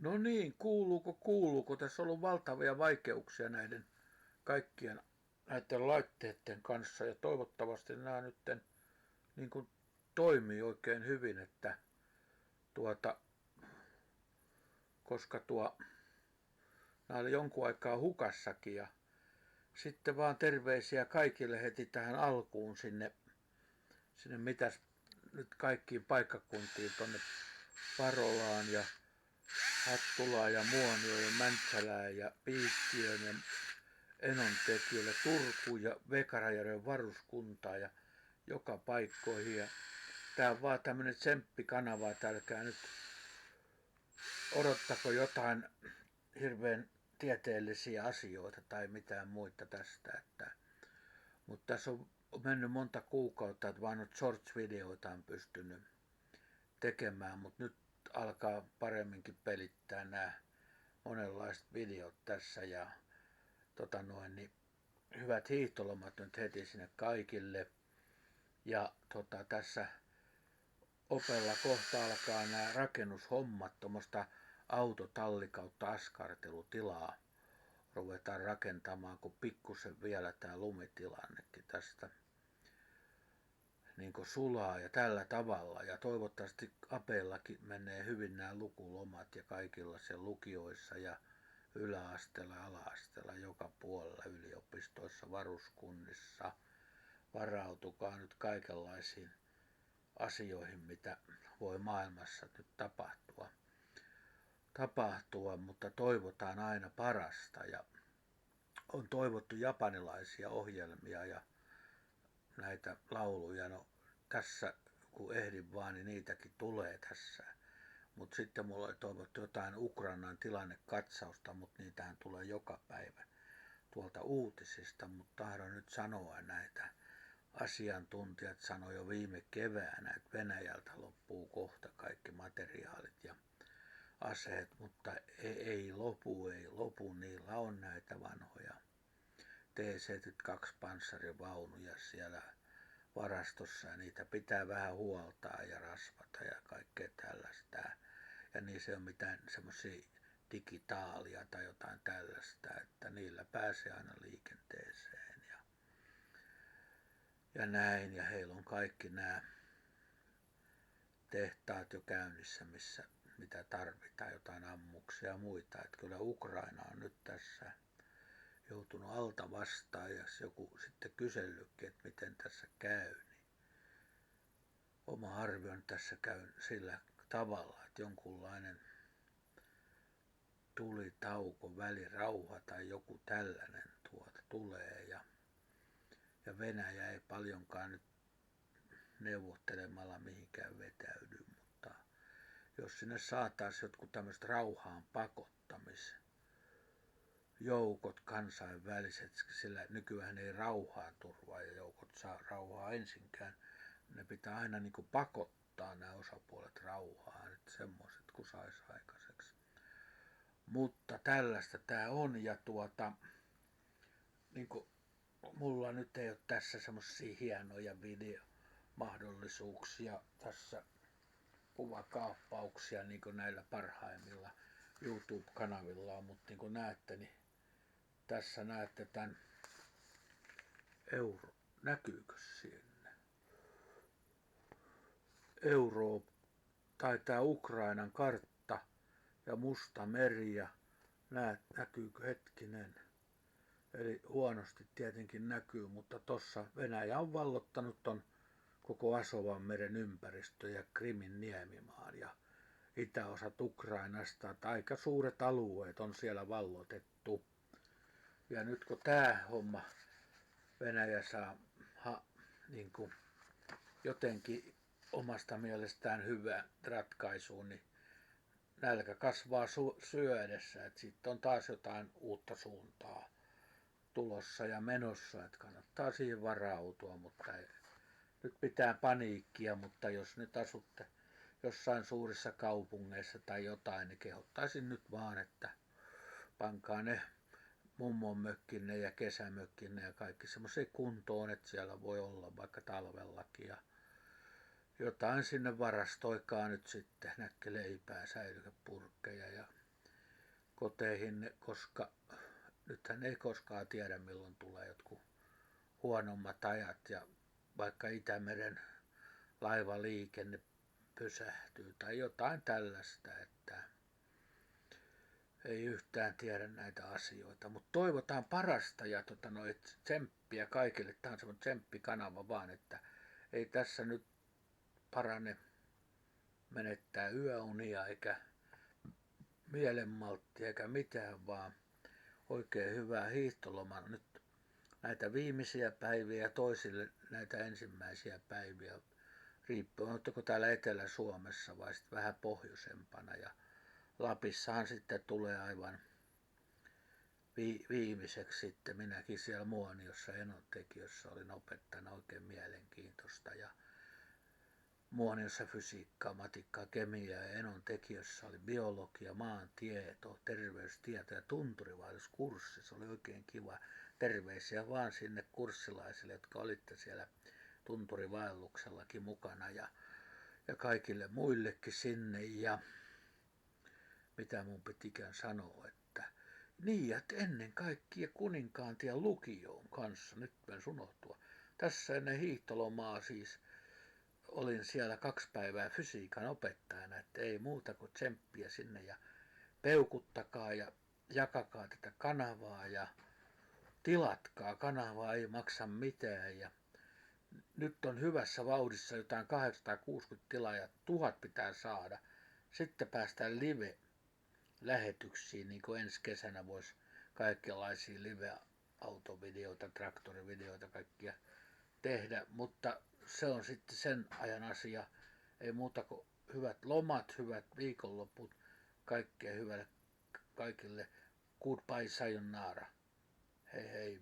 No niin, kuuluuko? Tässä on ollut valtavia vaikeuksia näiden kaikkien näiden laitteiden kanssa ja toivottavasti nämä nyt niin kuin toimii oikein hyvin, että tuota, koska nämä oli jonkun aikaa hukassakin ja sitten vaan terveisiä kaikille heti tähän alkuun sinne mitäs nyt kaikkiin paikkakuntiin tonne Parolaan ja Hattulaan ja Muonioon ja Mäntsälään ja Piikkiön ja Enontekiölle, Turkuun ja Vekarajärven varuskuntaan ja joka paikkoihin. Ja tää on vaan tämmönen tsemppikanava, että älkää nyt odottako jotain hirveän tieteellisiä asioita tai mitään muita tästä. Mutta tässä on mennyt monta kuukautta, että vaan shorts-videoita on pystynyt tekemään, mutta nyt alkaa paremminkin pelittää nämä monenlaiset videot tässä ja niin hyvät hiihtolomat nyt heti sinne kaikille. Ja tässä Opella kohta alkaa nämä rakennushommat, tuommoista autotalli kautta askartelutilaa ruvetaan rakentamaan, kun pikkusen vielä tämä lumitilannekin tästä niin kuin sulaa ja tällä tavalla. Ja toivottavasti Apeellakin menee hyvin nämä lukulomat ja kaikilla siellä lukioissa ja yläasteella, ala-asteella, joka puolella, yliopistoissa, varuskunnissa. Varautukaa nyt kaikenlaisiin asioihin, mitä voi maailmassa nyt tapahtua, mutta toivotaan aina parasta. Ja on toivottu japanilaisia ohjelmia ja näitä lauluja. No tässä, kun ehdin vaan, niin niitäkin tulee tässä. Mutta sitten mulla oli toivottu jotain Ukrainan tilannekatsausta, mutta niitähän tulee joka päivä tuolta uutisista. Mutta tahdon nyt sanoa näitä. Asiantuntijat sanoi jo viime keväänä, että Venäjältä loppuu kohta kaikki materiaalit ja aseet, mutta ei lopu. Niillä on näitä vanhoja T-72 panssarivaunuja siellä varastossa ja niitä pitää vähän huoltaa ja rasvata ja kaikkea tällaista. Ja niissä ei ole mitään semmoisia digitaalia tai jotain tällaista, että niillä pääsee aina liikenteeseen ja näin. Ja heillä on kaikki nämä tehtaat jo käynnissä, mitä tarvitaan, jotain ammuksia ja muita. Että kyllä Ukraina on nyt tässä joutunut alta vastaan, ja jos joku sitten kysellytkin, että miten tässä käy, niin oma arvio tässä käy sillä tavalla, että jonkunlainen tulitauko, välirauha tai joku tällainen tulee ja Venäjä ei paljonkaan nyt neuvottelemalla mihinkään vetäydy, mutta jos sinne saataisiin jotkut tämmöiset rauhaan pakottamisjoukot kansainväliset, sillä nykyään ei rauhaa turvaa ja joukot saa rauhaa ensinkään, ne pitää aina niin kuin pakottaa nämä osapuolet rauhaan, että semmoiset kun saisi aikaiseksi. Mutta tällaista tämä on ja niin kuin mulla nyt ei ole tässä semmoisia hienoja videomahdollisuuksia tässä kuvakaappauksia niin kuin näillä parhaimmilla YouTube-kanavilla on, mutta niin kuin näette, niin tässä näette tämän näkyykö sinne? Tai tämä Ukrainan kartta ja Musta meri ja näkyykö hetkinen? Eli huonosti tietenkin näkyy, mutta tuossa Venäjä on vallottanut ton koko Asovanmeren ympäristö ja Krimin niemimaan ja itäosat Ukrainasta, että aika suuret alueet on siellä vallotettu. Ja nyt kun tämä homma Venäjä saa niin kuin jotenkin omasta mielestään hyvää ratkaisuun, niin nälkä kasvaa syödessä, että sitten on taas jotain uutta suuntaa tulossa ja menossa, että kannattaa siihen varautua, mutta nyt pitää paniikkia, mutta jos nyt asutte jossain suurissa kaupungeissa tai jotain, niin kehottaisin nyt vaan, että pankaa ne mummon mökkinne ja kesämökkinne ja kaikki semmoiseen kuntoon, että siellä voi olla vaikka talvellakin ja jotain sinne varastoikaa nyt sitten, näkkileipää, säilykepurkkeja ja koteihin, koska nythän ei koskaan tiedä milloin tulee jotkut huonommat ajat ja vaikka Itämeren laivaliikenne pysähtyy tai jotain tällaista, että ei yhtään tiedä näitä asioita, mutta toivotaan parasta ja tsemppiä kaikille. Tämä on semmoinen tsemppikanava vaan, että ei tässä nyt parane menettää yöunia eikä mielenmalttia eikä mitään, vaan oikein hyvää hiihtolomaa. Nyt näitä viimeisiä päiviä ja toisille näitä ensimmäisiä päiviä, riippuen, oletteko täällä Etelä-Suomessa vai sitten vähän pohjoisempana. Ja Lapissahan sitten tulee aivan viimeiseksi sitten. Minäkin siellä Muoniossa enontekijössä olin opettajana, oikein mielenkiintoista. Ja Muoniossa fysiikkaa, matikkaa, kemiaa ja enontekijössä oli biologia, maantieto, terveystieto ja tunturivaelluskurssi. Se oli oikein kiva. Terveisiä vaan sinne kurssilaisille, jotka olitte siellä tunturivaelluksellakin mukana ja kaikille muillekin sinne. Ja mitä mun pitikään sanoa, että niin, että ennen kaikkea Kuninkaantien lukioon kanssa, nyt myös unohtua. Tässä ennen hiihtolomaa siis olin siellä 2 päivää fysiikan opettajana, että ei muuta kuin tsemppiä sinne ja peukuttakaa ja jakakaa tätä kanavaa ja tilatkaa, kanavaa ei maksa mitään ja nyt on hyvässä vauhdissa jotain 860 tilaa ja 1000 pitää saada. Sitten päästään live-lähetyksiin, niin kuin ensi kesänä voisi kaikenlaisia live-autovideoita, traktorivideoita, kaikkia tehdä, mutta se on sitten sen ajan asia. Ei muuta kuin hyvät lomat, hyvät viikonloput, kaikkea hyvälle kaikille. Goodbye, sayonara. Hei hei.